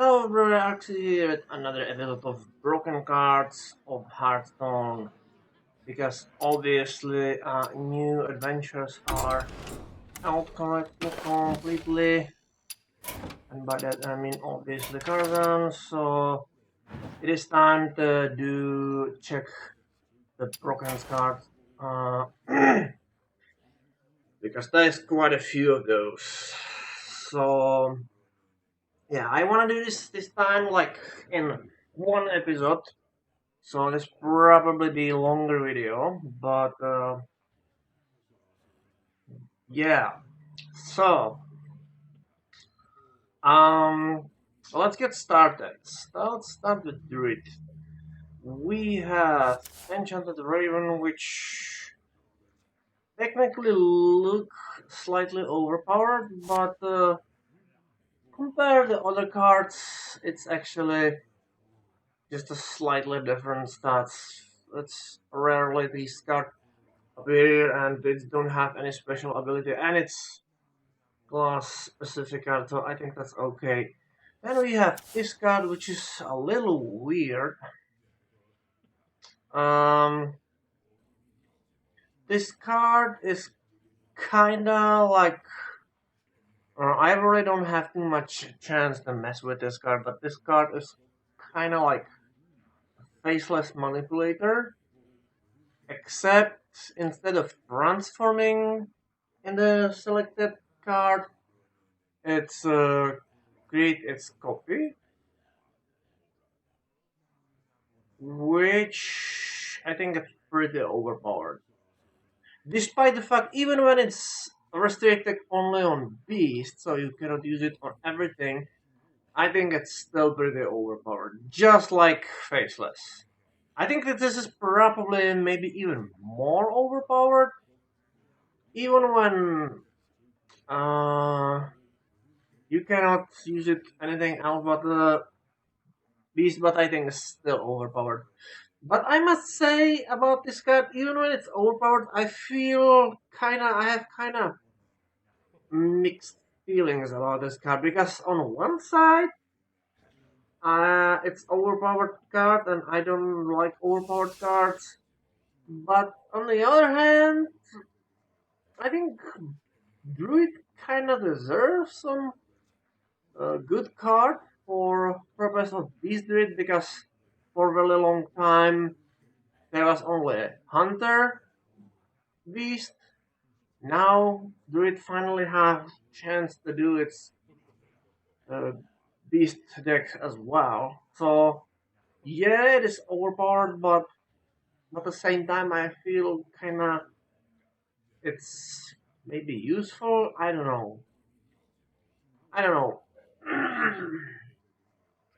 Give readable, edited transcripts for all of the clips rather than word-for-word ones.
Hello, we're actually here at another episode of Broken Cards of Hearthstone because obviously new adventures are out correctly completely, and by that I mean obviously Caravan. So it is time to do check the Broken cards uh, because there's quite a few of those. So yeah, I want to do this time like in one episode. So this probably be a longer video, but yeah. So um, let's get started. Let's start with Druid. We have Enchanted Raven, which technically look slightly overpowered, but compared to other cards, it's actually just a slightly different stats. It's rarely these cards appear and they don't have any special ability, and it's class specific card, so I think that's okay. Then we have this card, which is a little weird. Um, this card is kinda like I really don't have too much chance to mess with this card, but this card is kinda like faceless manipulator, except instead of transforming in the selected card, it's create its copy, which I think is pretty overpowered. Despite the fact, even when it's restricted only on beasts, so you cannot use it on everything, I think it's still pretty overpowered. Just like Faceless. I think that this is probably maybe even more overpowered, even when you cannot use it anything else but the beast, but I think it's still overpowered. But I must say about this card, even when it's overpowered, I have kinda mixed feelings about this card because on one side, it's overpowered card and I don't like overpowered cards. But on the other hand, I think Druid kinda deserves some good card for purpose of Beast Druid because for a very long time there was only Hunter Beast. Now Druid finally have chance to do its uh, Beast deck as well. So yeah, it is overpowered, but at the same time I feel kinda it's maybe useful. I don't know. I don't know.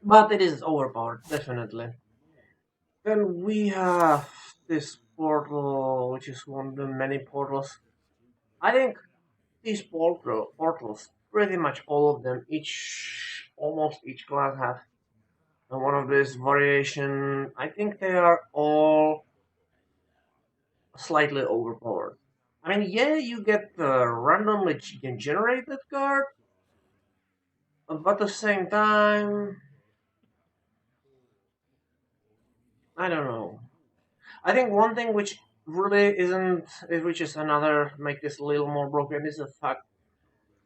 But it is overpowered, definitely. Then we have this portal, which is one of the many portals. I think these portals, pretty much all of them, almost each class have one of this variation. I think they are all slightly overpowered. I mean, yeah, you get the randomly generated card, but at the same time, I don't know. I think one thing which really isn't, which is another, make this a little more broken, is the fact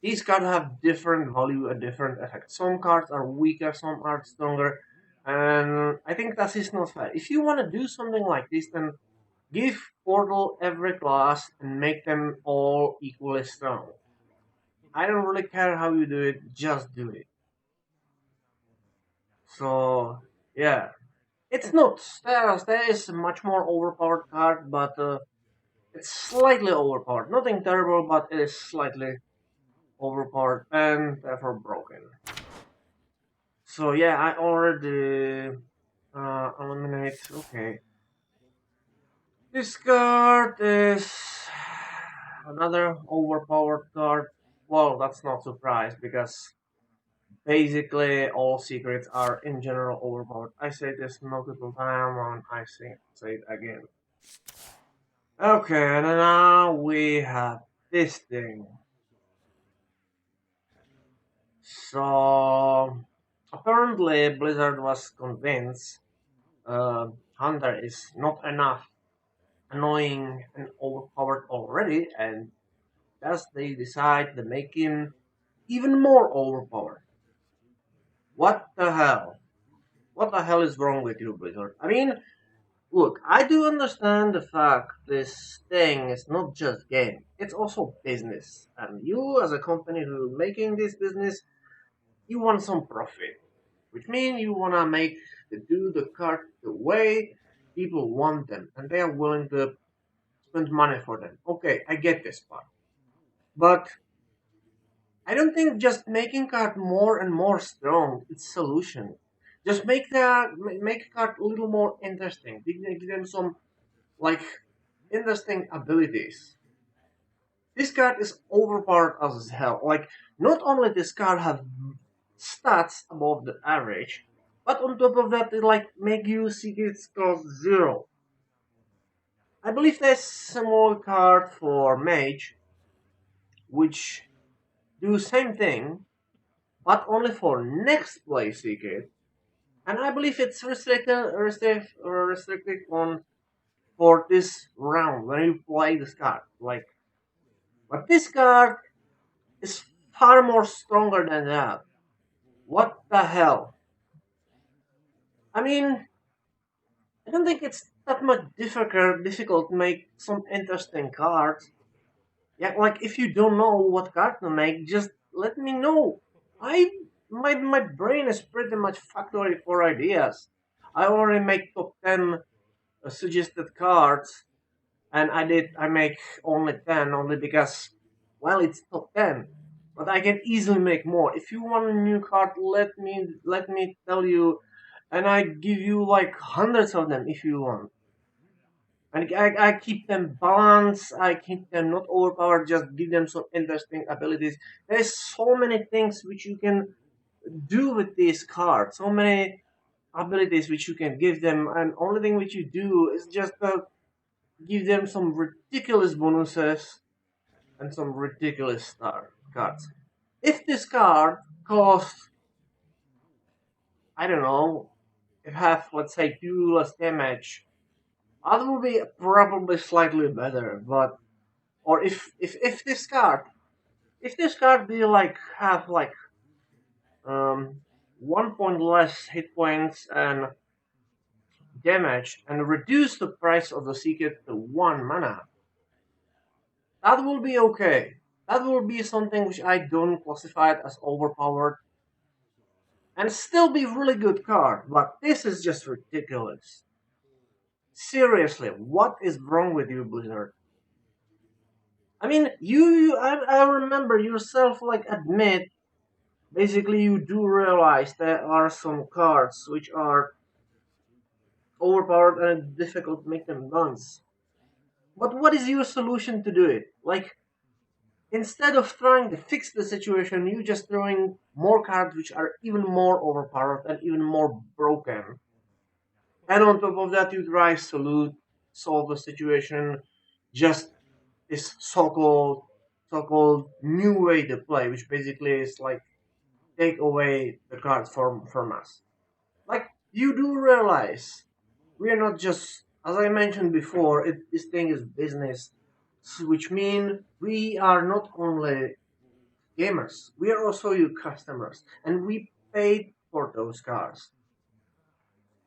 these cards have different value and different effects. Some cards are weaker, some are stronger, and I think that is not fair. If you want to do something like this, then give Portal every class and make them all equally strong. I don't really care how you do it, just do it. So, yeah. It's not. There is a much more overpowered card, but it's slightly overpowered. Nothing terrible, but it is slightly overpowered and therefore broken. So yeah, I already eliminate. Okay, this card is another overpowered card. Well, that's not surprise because basically all secrets are in general overpowered. I say this multiple times and say it again. Okay, and now we have this thing. So apparently Blizzard was convinced Hunter is not enough annoying and overpowered already, and thus they decide to make him even more overpowered. What the hell? What the hell is wrong with you, Blizzard? I mean, look, I do understand the fact this thing is not just game; it's also business, and you, as a company who making this business, you want some profit, which means you wanna make do the card the way people want them, and they are willing to spend money for them. Okay, I get this part, but I don't think just making card more and more strong is solution. Just make card a little more interesting. Give them some like interesting abilities. This card is overpowered as hell. Like not only this card have stats above the average, but on top of that it like make you secrets cost zero. I believe there's a small card for mage which do same thing, but only for next play secret. And I believe it's restricted on for this round when you play this card. Like, but this card is far more stronger than that. What the hell? I mean, I don't think it's that much difficult to make some interesting cards. Yeah, like if you don't know what card to make, just let me know. I my brain is pretty much factory for ideas. I already make top 10 suggested cards, and I make only 10 only because well it's top 10, but I can easily make more. If you want a new card, let me tell you, and I give you like hundreds of them if you want. And I keep them balanced, I keep them not overpowered, just give them some interesting abilities. There's so many things which you can do with these cards, so many abilities which you can give them, and only thing which you do is just give them some ridiculous bonuses and some ridiculous star cards. If this card costs, I don't know, if have let's say 2 less damage, that will be probably slightly better. But or if this card be like have like 1 point less hit points and damage and reduce the price of the secret to 1 mana, that will be okay. That will be something which I don't classify it as overpowered and still be really good card. But this is just ridiculous. Seriously, what is wrong with you, Blizzard? I mean, I remember yourself like admit basically you do realize there are some cards which are overpowered and difficult to make them dance. But what is your solution to do it? Like instead of trying to fix the situation, you just throwing more cards which are even more overpowered and even more broken. And on top of that, you try solve the situation just this so-called new way to play, which basically is like take away the cards from us. Like you do realize we are not just, as I mentioned before, this thing is business, which means we are not only gamers, we are also you customers, and we paid for those cards.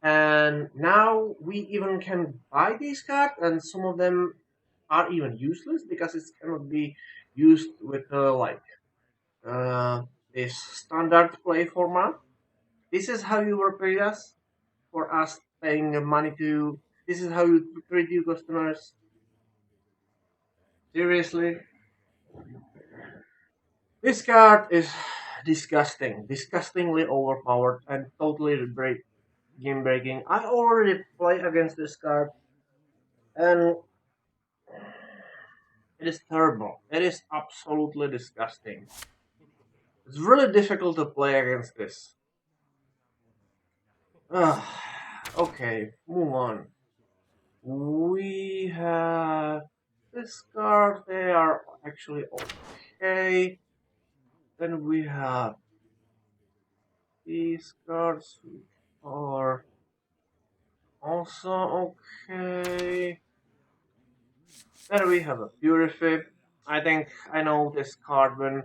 And now we even can buy these cards, and some of them are even useless because it cannot be used with like uh, this standard play format. This is how you were paid us for us paying the money to. This is how you treat your customers. Seriously, this card is disgustingly overpowered and totally game breaking. I already play against this card, and it is terrible. It is absolutely disgusting. It's really difficult to play against this. Okay, move on. We have this card. They are actually okay. Then we have these cards are also okay. Then we have a Purify. I think I know this card when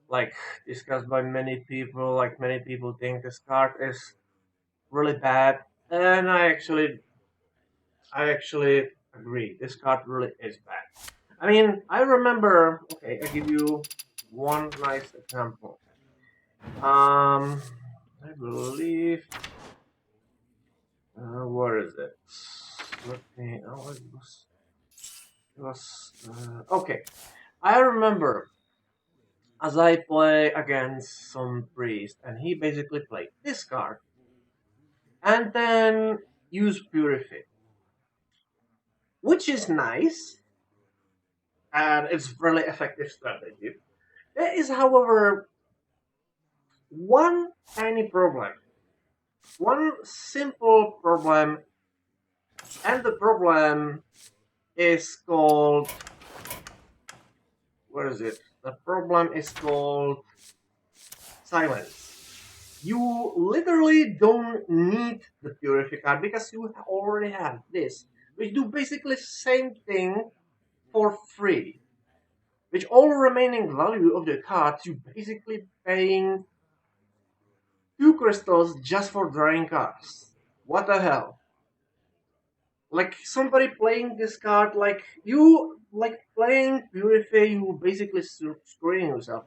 like discussed by many people. Like many people think this card is really bad, and I actually agree. This card really is bad. I mean, I remember. Okay, I give you one nice example. I believe. Where is it? Let me. Oh, it was. It was. Okay. I remember as I play against some priest, and he basically played this card, and then use Purify, which is nice, and it's really effective strategy. There is, however, one tiny problem, one simple problem, and the problem is called, where is it? The problem is called silence. You literally don't need the purifier because you already have this, which do basically the same thing for free. Which all remaining value of the cards you basically paying 2 crystals just for drawing cards. What the hell? Like somebody playing this card, like you, like playing Purify, you basically screwing yourself.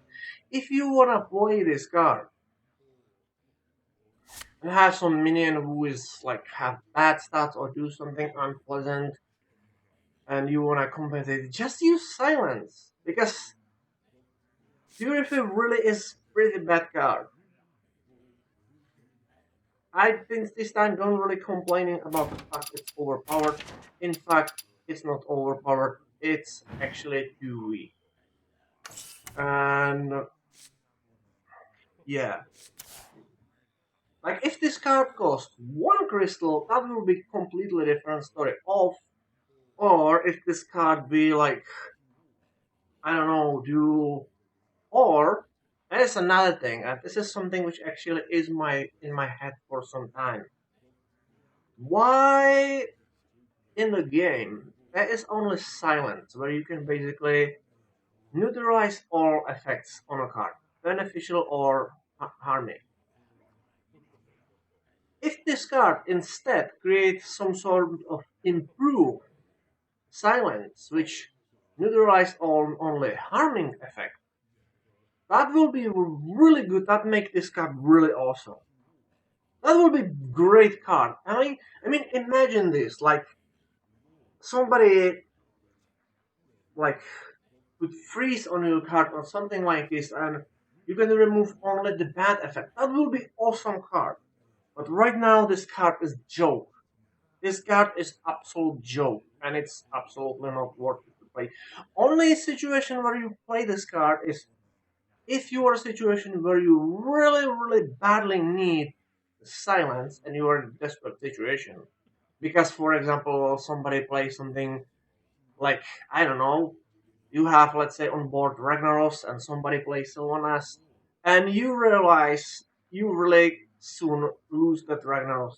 If you wanna play this card and have some minion who is like have bad stats or do something unpleasant, and you wanna compensate, just use silence because Purify really is pretty bad card. I think this time don't really complaining about the fact it's overpowered. In fact, it's not overpowered. It's actually too weak. And yeah, like if this card costs 1 crystal, that will be completely different story. Of or if this card be like I don't know, do or there's another thing, and this is something which actually is my in my head for some time. Why in the game, there is only silence, where you can basically neutralize all effects on a card, beneficial or harming. If this card instead creates some sort of improved silence, which neutralize all only harming effect, that will be really good. That make this card really awesome. That will be great card. I mean, imagine this, like somebody like put freeze on your card or something like this, and you can remove only the bad effect. That will be awesome card. But right now, this card is joke. This card is absolute joke, and it's absolutely not worth it to play. Only situation where you play this card is if you are a situation where you really, really badly need silence and you are in a desperate situation. Because, for example, somebody plays something like I don't know, you have, let's say, on board Ragnaros and somebody plays Sylvanas, and you realize you really soon lose that Ragnaros.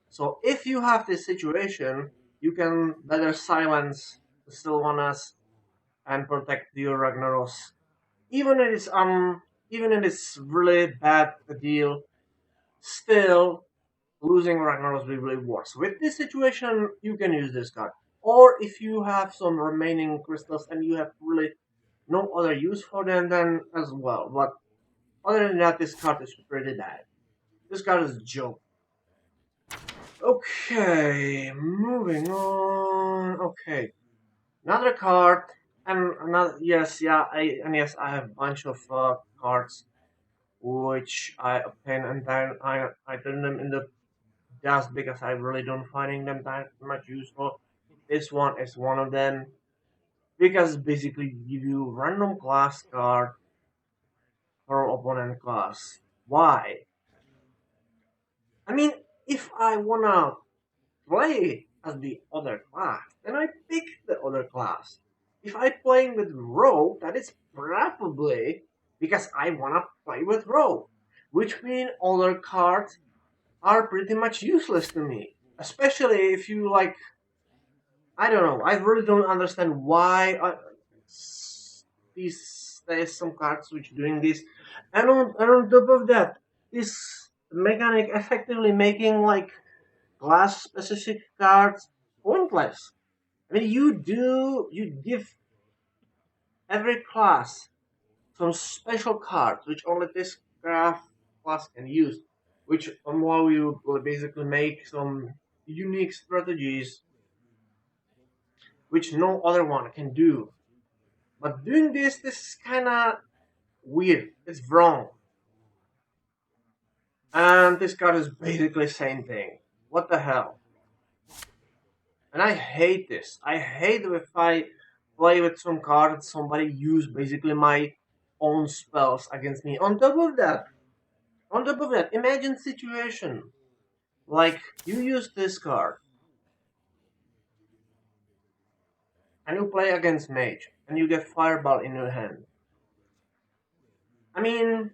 So if you have this situation, you can better silence the Sylvanas and protect your Ragnaros. Even if it's even if it's really bad a deal, still losing Ragnaros will be really worse. With this situation, you can use this card. Or if you have some remaining crystals and you have really no other use for them then as well. But other than that, this card is pretty bad. This card is a joke. Okay, moving on. Okay, another card, and another yes, yeah, yes, I have a bunch of cards which I obtain and then I turn them in the dust because I really don't finding them that much useful. This one is one of them because basically give you random class card for opponent class. Why? I mean, if I wanna play as the other class, then I pick the other class. If I playing with rogue, that is probably because I wanna play with rogue. which mean other cards are pretty much useless to me. Especially if you like, I don't know, I really don't understand why there's some cards which doing this. And on top of that, this mechanic effectively making like class specific cards pointless. I mean, you give every class some special cards which only this craft class can use, which allow you to basically make some unique strategies which no other one can do. But doing this is kind of weird. It's wrong. And this card is basically the same thing. What the hell? And I hate this. I hate if I play with some cards, somebody use basically my own spells against me. On top of that, imagine situation like you use this card and you play against mage and you get fireball in your hand. I mean,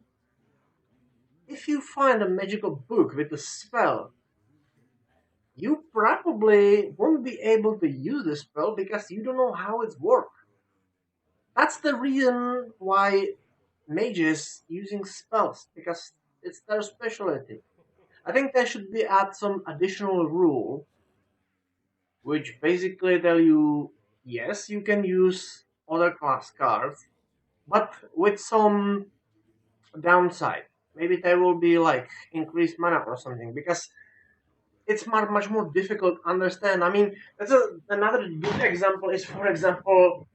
if you find a magical book with a spell, you probably won't be able to use the spell because you don't know how it's work. That's the reason why mages using spells because it's their specialty. I think there should be add some additional rule which basically tell you yes you can use other class cards but with some downside. Maybe there will be like increased mana or something because it's much more difficult to understand. I mean, another good example is, for example,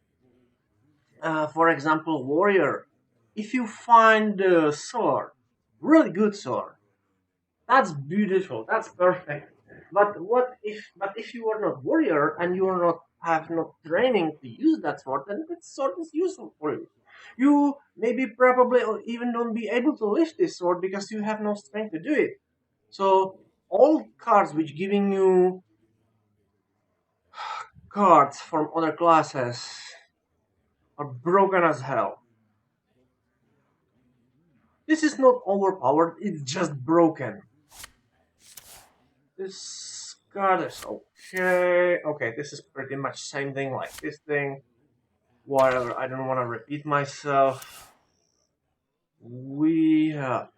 warrior. If you find a sword, really good sword, that's beautiful, that's perfect. But if you are not warrior and you are not have no training to use that sword, then that sword is useful for you. You maybe probably or even don't be able to lift this sword because you have no strength to do it. So all cards which giving you cards from other classes are broken as hell. This is not overpowered, it's just broken. This card is okay. Okay, this is pretty much same thing like this thing. Whatever, I don't want to repeat myself. We have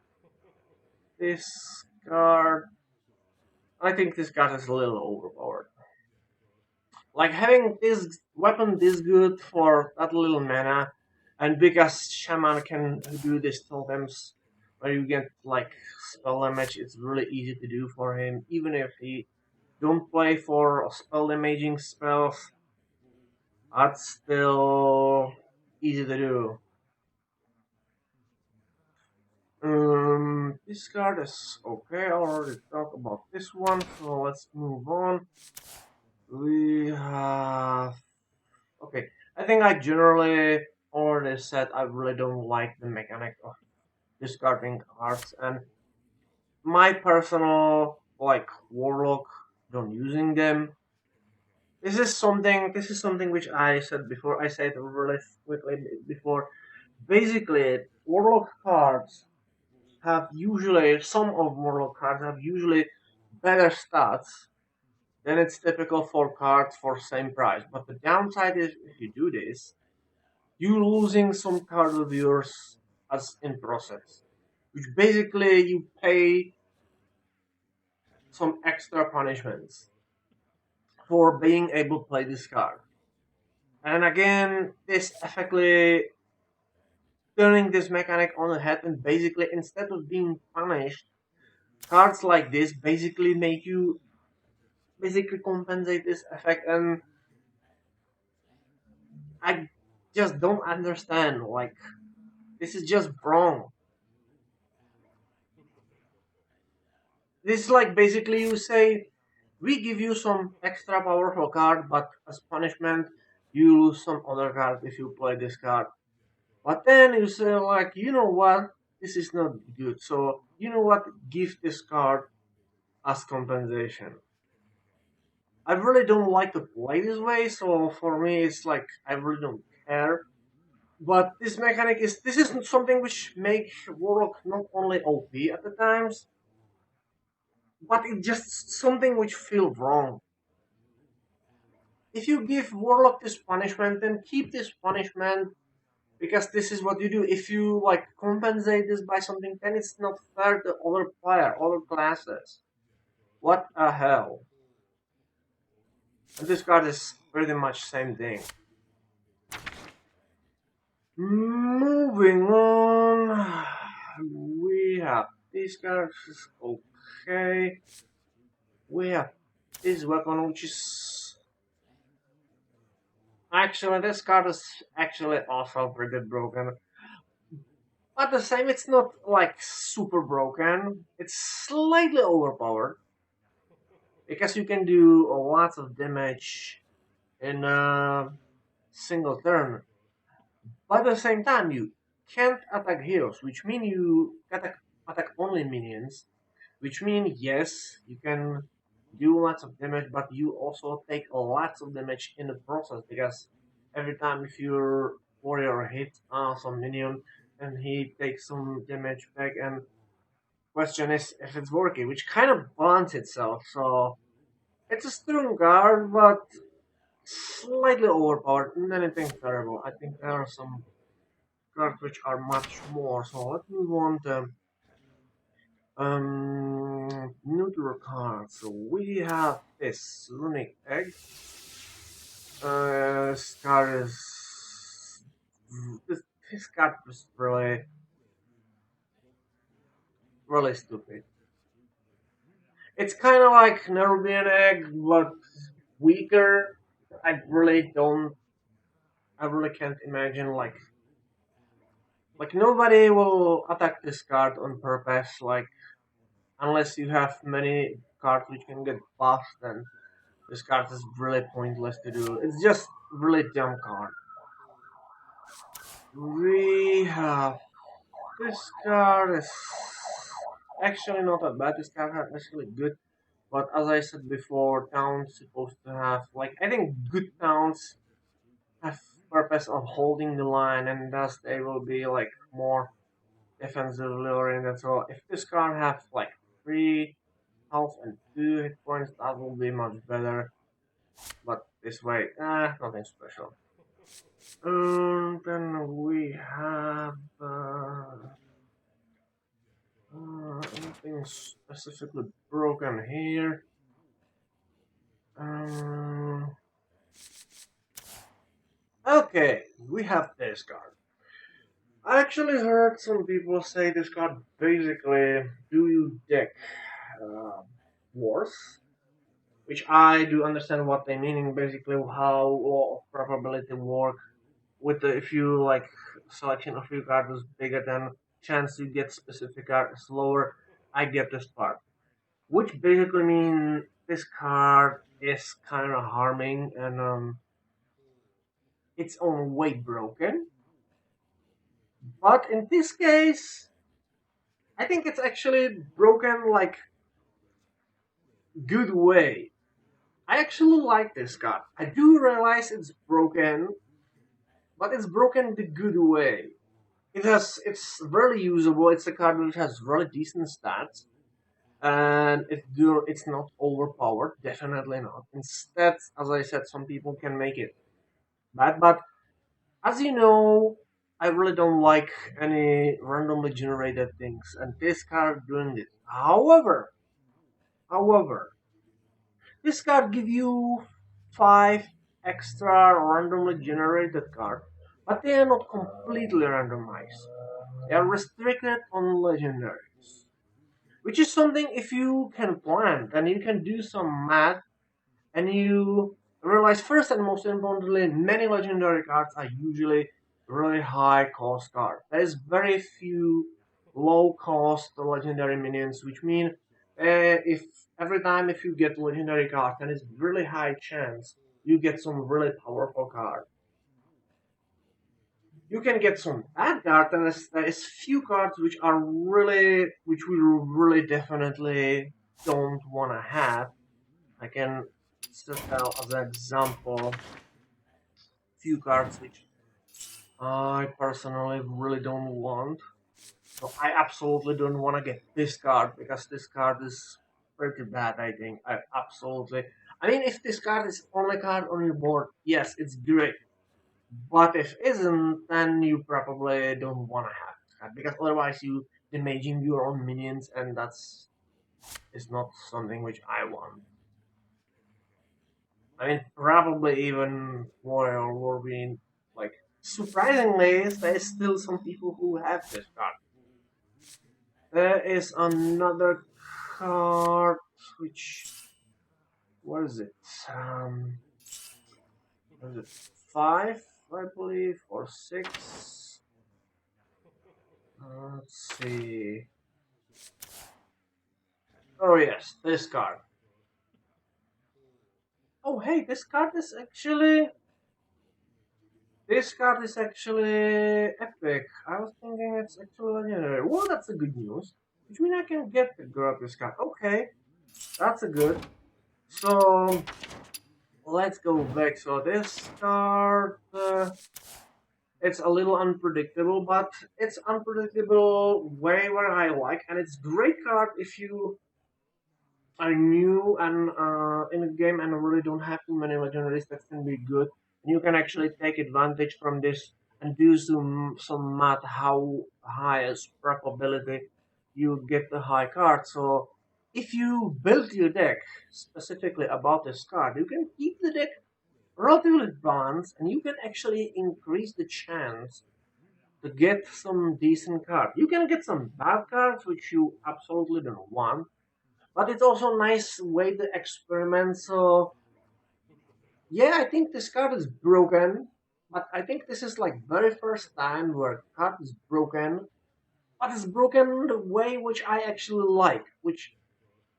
this card. I think this card is a little overpowered. Like having this weapon this good for that little mana, and because Shaman can do this totems where you get like spell damage, it's really easy to do for him, even if he don't play for spell damaging spells, that's still easy to do. This card is okay. I already talked about this one, so let's move on. We have okay. I think I generally already said I really don't like the mechanic of discarding cards, and my personal like warlock don't using them. This is something which I said before. I said really quickly before. Basically, warlock cards have usually some of warlock cards have usually better stats than it's typical for cards for same price. But the downside is if you do this, you losing some card of yours as in process, which basically you pay some extra punishments for being able to play this card. And again, this effectively turning this mechanic on the head and basically instead of being punished, cards like this basically make you basically compensate this effect, and I just don't understand. Like this is just wrong. This is like basically you say we give you some extra powerful card, but as punishment you lose some other card if you play this card. But then you say like you know what, this is not good. So you know what, give this card as compensation. I really don't like to play this way, so for me it's like I really don't care. But this is something which make Warlock not only OP at the times, but it's just something which feel wrong. If you give Warlock this punishment, then keep this punishment because this is what you do. If you like compensate this by something, then it's not fair to other player, other classes. What a hell! And this card is pretty much same thing. Moving on, we have this card. Okay, we have this weapon, which is actually this card is actually also pretty broken. But the same, it's not like super broken. It's slightly overpowered because you can do lots of damage in a single turn. But at the same time, you can't attack heroes, which mean you attack only minions. Which means yes, you can do lots of damage, but you also take lots of damage in the process because every time if your warrior hits some minion and he takes some damage back, and question is if it's working, which kind of balanced itself. So it's a strong guard, but slightly overpowered. Not anything terrible. I think there are some cards which are much more. So let's move on to neutral cards. So we have this runic egg. This card is this card is really stupid. It's kind of like Nerubian egg, but weaker. I really don't. I really can't imagine like nobody will attack this card on purpose. Like unless you have many cards which can get buffed, then this card is really pointless to do. It's just really dumb card. We have this card is actually not that bad. This card is actually good. But as I said before, towns supposed to have like I think good towns have purpose of holding the line, and thus they will be like more defensively oriented. So if this card have like 3 health and 2 hit points, that will be much better. But this way, nothing special. Then we have anything specifically broken here. Um, okay, we have this card. I actually heard some people say this card basically do you deck uh, wars, which I do understand what they meaning. Basically, how law of probability work with the if you like selection of your card is bigger than chance you get specific card is lower. I get this part, which basically mean this card is kind of harming and its own way broken. But in this case, I think it's actually broken like good way. I actually like this card. I do realize it's broken, but it's broken the good way. It's really usable. It's a card which has really decent stats, and it's not overpowered. Definitely not. Instead, as I said, some people can make it bad, but as you know, I really don't like any randomly generated things, and this card doing this. However, this card give you 5 extra randomly generated cards, but they are not completely randomized. They are restricted on legendaries, which is something if you can plan, then you can do some math and you realize first and most importantly, many legendary cards are usually really high cost cards. There's very few low cost legendary minions, which mean if every time if you get legendary card, then it's really high chance you get some really powerful card. You can get some bad cards, and there's few cards which we really definitely don't want to have. I can set out as an example few cards which I personally really don't want. So I absolutely don't want to get this card because this card is pretty bad. I think I absolutely. I mean, if this card is only card on your board, yes, it's great. But if isn't, then you probably don't want to have this card because otherwise you damaging your own minions, and that's is not something which I want. I mean, probably even Warrior Wolverine. Like surprisingly, there's still some people who have this card. There is another card which what is it? Um, what is it? Five, I believe, or six. Let's see. Oh yes, this card. Oh hey, this card is actually epic. I was thinking it's actually legendary. Well, that's a good news. Which means I can get to grab this card. Okay, that's a good. So let's go back. So this card. It's a little unpredictable, but it's unpredictable way where I like, and it's great card if you are new and in a game and really don't have too many legendaries that can be good. And you can actually take advantage from this and do some math how high is probability you get the high card. So if you build your deck specifically about this card, you can keep the deck relatively balanced and you can actually increase the chance to get some decent cards. You can get some bad cards which you absolutely don't want, but it's also a nice way to experiment. So yeah, I think this card is broken, but I think this is like very first time where card is broken, but it's broken the way which I actually like, which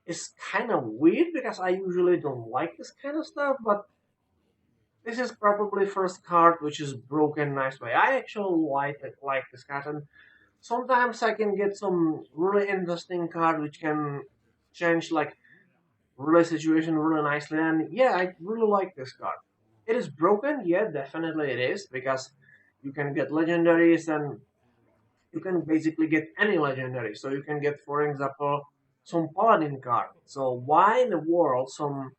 is kind of weird because I usually don't like this kind of stuff, but this is probably first card which is broken nice way. I actually like this card, and sometimes I can get some really interesting card which can change like really situation really nicely. And yeah, I really like this card. It is broken, yeah, definitely it is because you can get legendaries and you can basically get any legendary. So you can get, for example, some paladin card. So why in the world some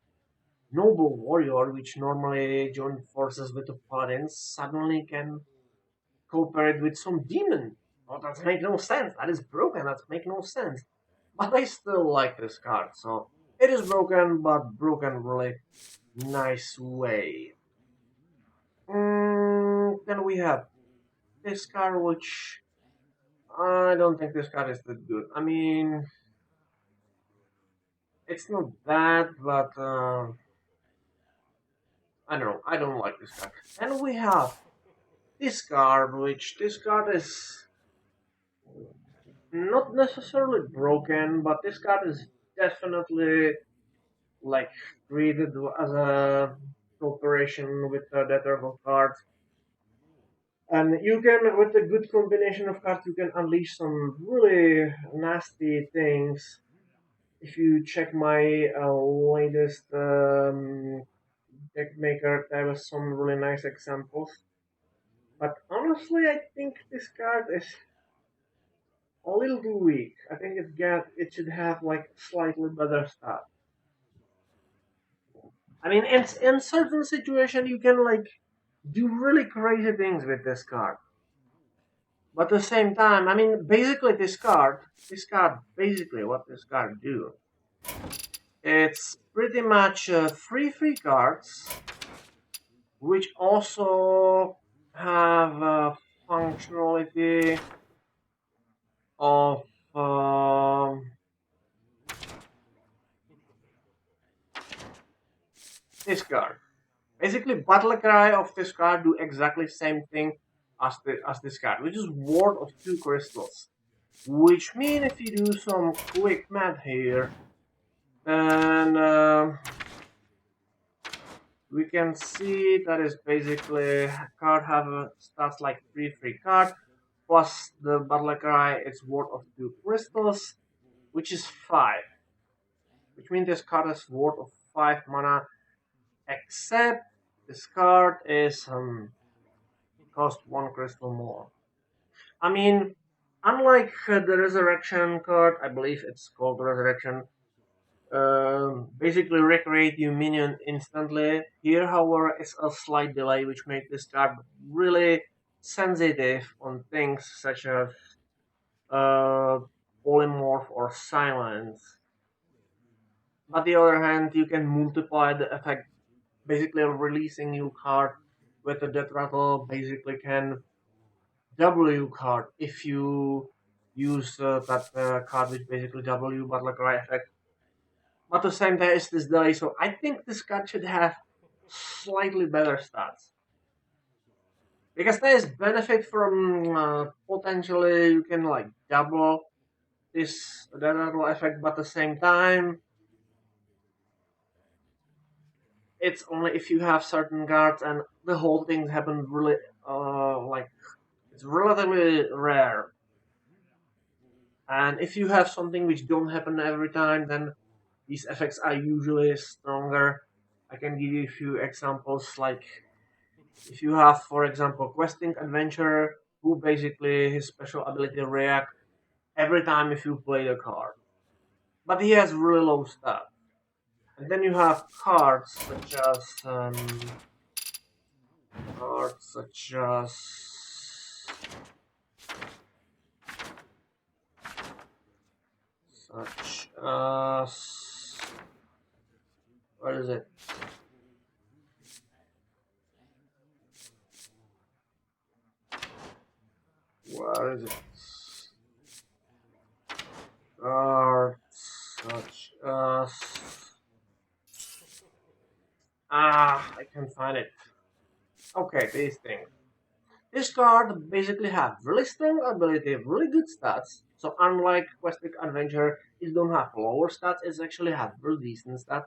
noble warrior which normally join forces with the paladins suddenly can cooperate with some demon? Oh, that makes no sense. That is broken. That makes no sense. But I still like this card. So it is broken, but broken really nice way. Then we have this card, which I don't think this card is that good. I mean, it's not bad, but I don't know. I don't like this card. Then we have this card, which this card is not necessarily broken, but this card is definitely like treated as a cooperation with the Netherworld cards. And you can, with a good combination of cards, you can unleash some really nasty things. If you check my latest deck maker, there was some really nice examples. But honestly, I think this card is a little too weak. I think it should have like slightly better stuff. I mean, in certain situation, you can like do really crazy things with this card. But at the same time, I mean, basically basically what this card do, it's pretty much free cards, which also have functionality of this card. Basically, battle cry of this card do exactly same thing as this card, which is ward of two crystals. Which mean if you do some quick math here, then we can see that is basically card have a stats like free card plus the battle cry. It's worth of two crystals, which is five. Which means this card is worth of 5 mana, except this card is cost one crystal more. I mean, unlike the resurrection card, I believe it's called resurrection, basically recreate your minion instantly. Here, however, is a slight delay which makes this card really sensitive on things such as uh, polymorph or silence. On the other hand, you can multiply the effect, basically releasing your card with a death rattle, basically can double your card if you use that card which basically double you butler effect. But at the same time, it's this delay, so I think this card should have slightly better stats. Because there is benefit from potentially you can like double this death rattle effect, but at the same time, it's only if you have certain cards and the whole thing happen really like it's relatively rare. And if you have something which don't happen every time, then these effects are usually stronger. I can give you a few examples, like if you have, for example, questing adventurer who basically his special ability react every time if you play the card, but he has really low stat. And then you have cards such as such as what is it? Where is it? Cards such as I can find it. Okay, these things. This card basically have really strong ability, really good stats. So unlike Questic Adventure, it don't have lower stats. It actually have really decent stats.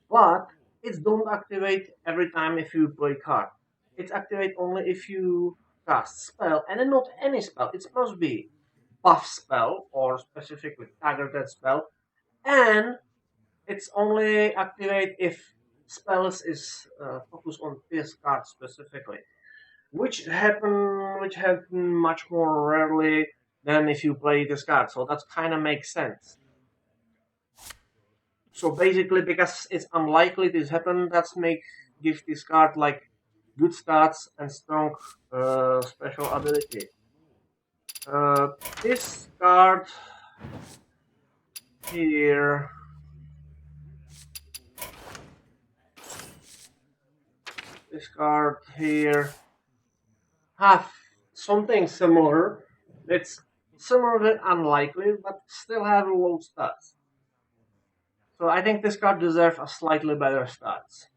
But it don't activate every time if you play card. It's activate only if you cast spell, and then not any spell. It must be buff spell or specifically targeted spell, and it's only activate if spells is focused on this card specifically, which happen much more rarely than if you play this card. So that kind of makes sense. So basically, because it's unlikely this happen, that's make give this card like good stats and strong special ability. Uh, this card here, this card here have something similar. It's similarly unlikely, but still have low stats. So I think this card deserves a slightly better stats.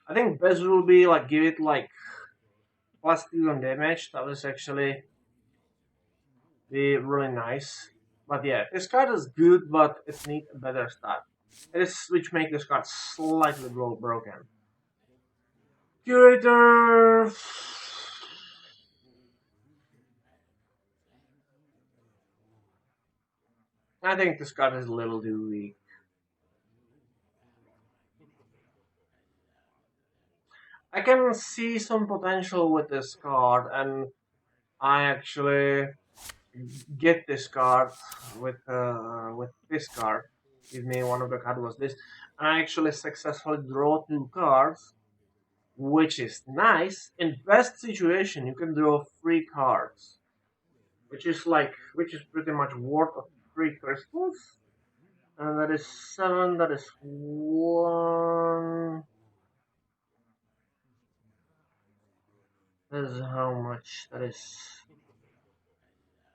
I think best will be like give it like plus 2 on damage. That was actually be really nice. But yeah, this card is good, but it needs a better stat. It is which make this card slightly broken. Curator. I think this card is a little too weak. I can see some potential with this card, and I actually get this card with this card. Give me one of the card was this, and I actually successfully draw 2 cards, which is nice. In best situation, you can draw 3 cards, which is pretty much worth of 3 crystals, and that is 7. That is one. That is how much? That is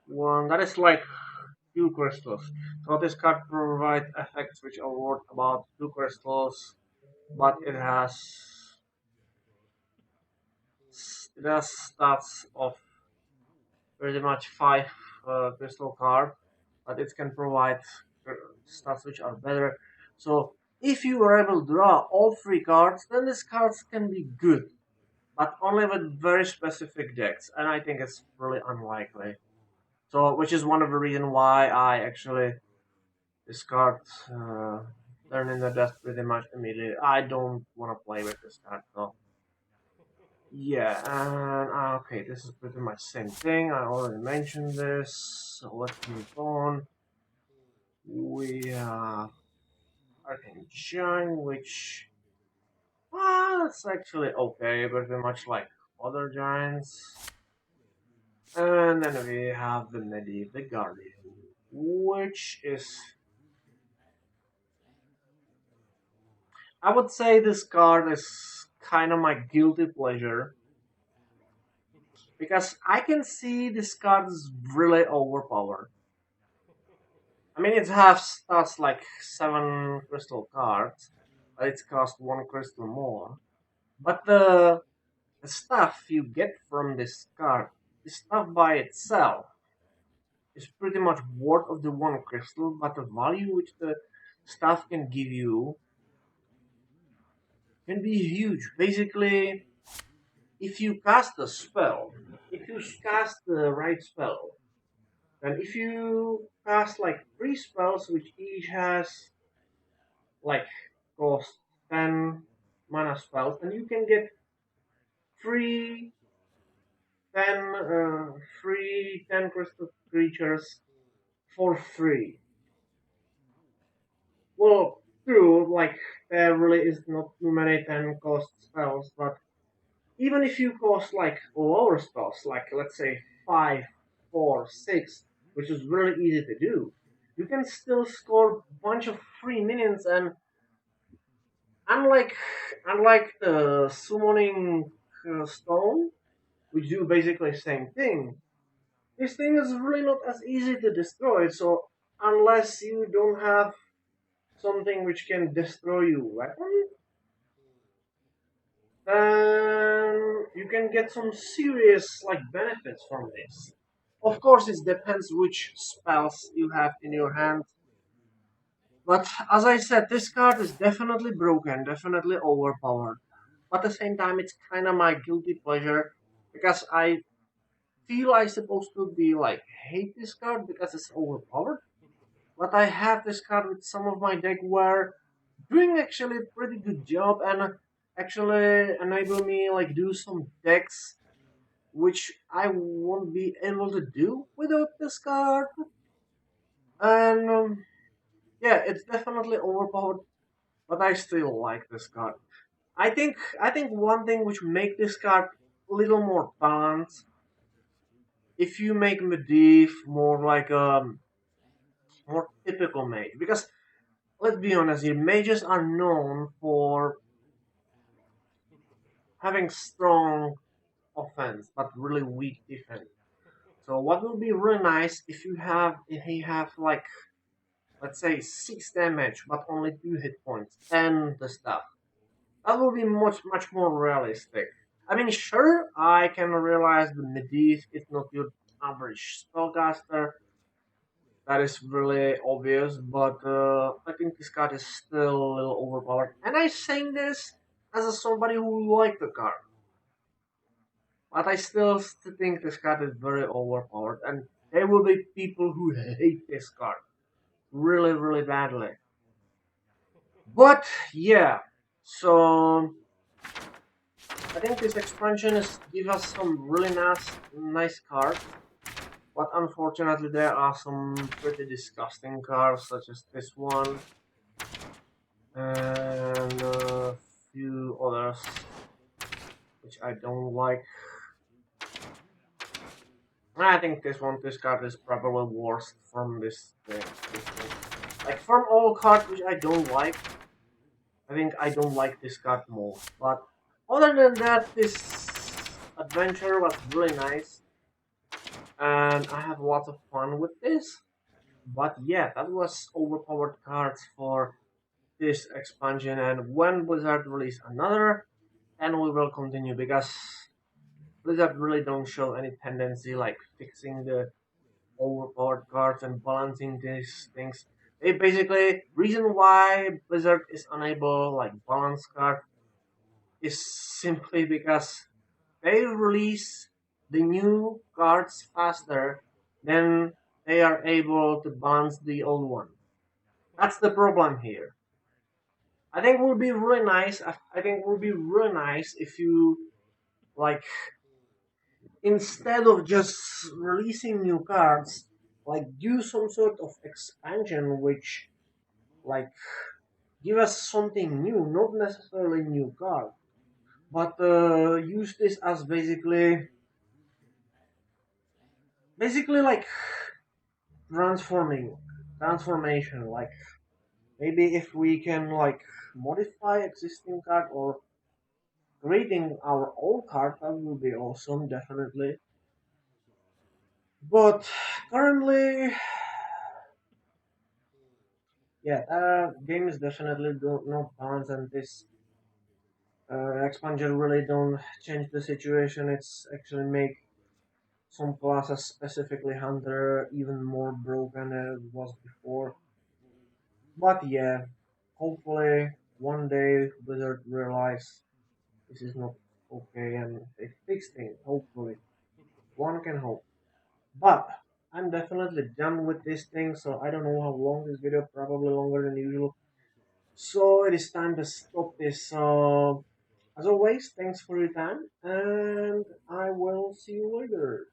one. That is like 2 crystals. So this card provides effects which are worth about 2 crystals, but it has stats of pretty much 5 crystal card, but it can provide uh, stats which are better. So if you are able to draw all 3 cards, then these cards can be good, but only with very specific decks, and I think it's really unlikely. So, which is one of the reasons why I actually discard turn in the death pretty much immediately. I don't want to play with this card, so Yeah, and okay, this is pretty much same thing. I already mentioned this, so let's move on. We have Arcane which it's actually okay, pretty much like other giants. And then we have the Medieval Guardian, which is, I would say this card is kind of my guilty pleasure because I can see this card is really overpowered. I mean, it has stats like 7 crystal cards, but it's cost 1 crystal more. But the stuff you get from this card, the stuff by itself, is pretty much worth of the 1 crystal, but the value which the stuff can give you can be huge. Basically, if you cast a spell, if you cast the right spell, and if you cast like 3 spells which each has like cost 10 mana spells, and you can get free 10 free 10 crystal creatures for free. Well, true, like there really is not too many 10 cost spells, but even if you cost like lower spells, like let's say 5, 4, 6, which is really easy to do, you can still score a bunch of free minions. And unlike unlike the summoning stone, which do basically the same thing, this thing is really not as easy to destroy. So unless you don't have something which can destroy your weapon, then you can get some serious like benefits from this. Of course, it depends which spells you have in your hand. But as I said, this card is definitely broken, definitely overpowered. But at the same time, it's kind of my guilty pleasure because I feel I supposed to be like hate this card because it's overpowered. But I have this card with some of my deck where doing actually a pretty good job and actually enable me like do some decks which I won't be able to do without this card. And yeah, it's definitely overpowered, but I still like this card. I think one thing which make this card a little more balanced, if you make Medivh more like a more typical mage, because let's be honest here, mages are known for having strong offense but really weak defense. So what will be really nice if he have like let's say 6 damage but only 2 hit points and the stuff. That will be much more realistic. I mean, sure, I can realize the Medivh is not your average spellcaster. That is really obvious, but I think this card is still a little overpowered. And I'm saying this as somebody who like the card, but I still think this card is very overpowered, and there will be people who hate this card really, really badly. But yeah, so I think this expansion is give us some really nice cards. But unfortunately, there are some pretty disgusting cards, such as this one and a few others, which I don't like. I think this card is probably worst from this thing. Like from all cards which I don't like, I think I don't like this card more. But other than that, this adventure was really nice, and I had lots of fun with this. But yeah, that was overpowered cards for this expansion, and when Blizzard release another, then we will continue because Blizzard really don't show any tendency like fixing the overpowered cards and balancing these things. They basically reason why Blizzard is unable like balance card is simply because they release the new cards faster than they are able to balance the old one. That's the problem here. I think it would be really nice. I think it would be really nice if you Like instead of just releasing new cards, like do some sort of expansion which like give us something new, not necessarily new card, but use this as basically like transforming transformation. Like maybe if we can like modify existing card or creating our own card, that would be awesome, definitely. But currently, yeah, game is definitely not balanced, and this expansion really don't change the situation. It's actually make some classes, specifically Hunter, even more broken than it was before. But yeah, hopefully one day Blizzard realize this is not okay and they fix things. Hopefully, one can hope. But I'm definitely done with this thing, so I don't know how long this video, probably longer than usual. So it is time to stop this. So as always, thanks for your time, and I will see you later.